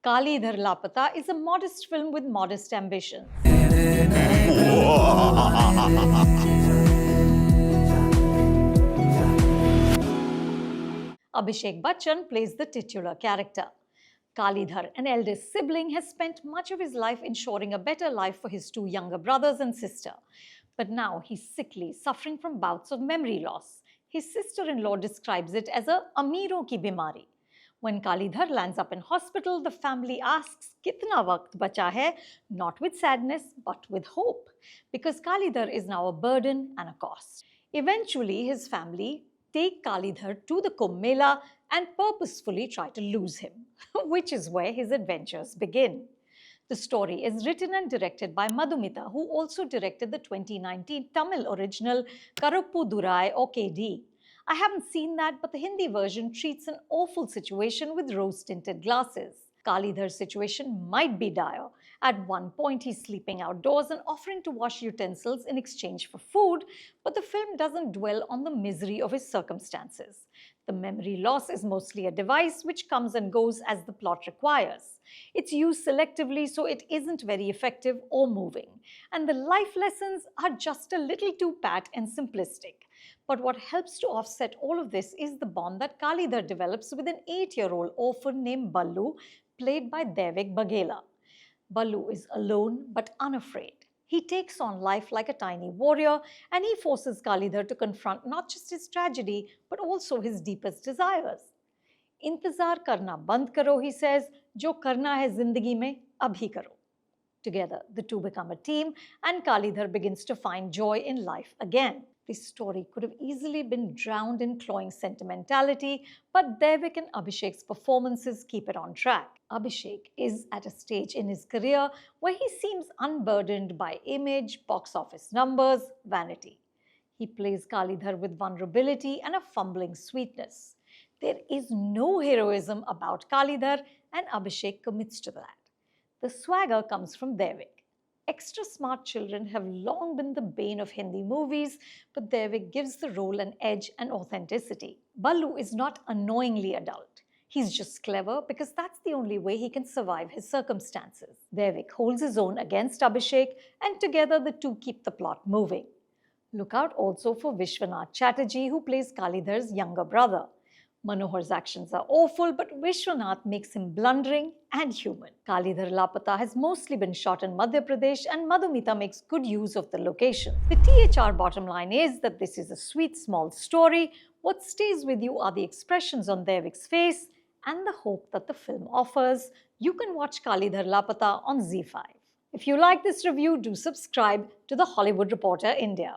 Kaalidhar Laapata is a modest film with modest ambitions. Abhishek Bachchan plays the titular character. Kaalidhar, an eldest sibling, has spent much of his life ensuring a better life for his two younger brothers and sister. But now he's sickly, suffering from bouts of memory loss. His sister-in-law describes it as a "ameeron ki bimari." When Kaalidhar lands up in hospital, the family asks, "Kitna waqt bacha hai?" Not with sadness, but with hope, because Kaalidhar is now a burden and a cost. Eventually, his family take Kaalidhar to the Kumbh Mela and purposefully try to lose him, which is where his adventures begin. The story is written and directed by Madhumita, who also directed the 2019 Tamil original Karuppu Durai OKD. I haven't seen that, but the Hindi version treats an awful situation with rose-tinted glasses. Kaalidhar's situation might be dire. At one point, he's sleeping outdoors and offering to wash utensils in exchange for food, but the film doesn't dwell on the misery of his circumstances. The memory loss is mostly a device which comes and goes as the plot requires. It's used selectively, so it isn't very effective or moving. And the life lessons are just a little too pat and simplistic. But what helps to offset all of this is the bond that Kaalidhar develops with an 8-year-old orphan named Balu, played by Daivik Bhagela. Balu is alone but unafraid. He takes on life like a tiny warrior, and he forces Kaalidhar to confront not just his tragedy but also his deepest desires. Intezar karna band karo, he says, jo karna hai zindagi mein, abhi karo. Together, the two become a team, and Kaalidhar begins to find joy in life again. This story could have easily been drowned in cloying sentimentality, but Daivik and Abhishek's performances keep it on track. Abhishek is at a stage in his career where he seems unburdened by image, box office numbers, vanity. He plays Kaalidhar with vulnerability and a fumbling sweetness. There is no heroism about Kaalidhar, and Abhishek commits to that. The swagger comes from Daivik. Extra smart children have long been the bane of Hindi movies, but Daivik gives the role an edge and authenticity. Balu is not annoyingly adult. He's just clever because that's the only way he can survive his circumstances. Daivik holds his own against Abhishek, and together the two keep the plot moving. Look out also for Vishwanath Chatterjee, who plays Kaalidhar's younger brother. Manohar's actions are awful, but Vishwanath makes him blundering and human. Kaalidhar Laapata has mostly been shot in Madhya Pradesh, and Madhumita makes good use of the location. The THR bottom line is that this is a sweet, small story. What stays with you are the expressions on Daivik's face and the hope that the film offers. You can watch Kaalidhar Laapata on ZEE5. If you like this review, do subscribe to The Hollywood Reporter India.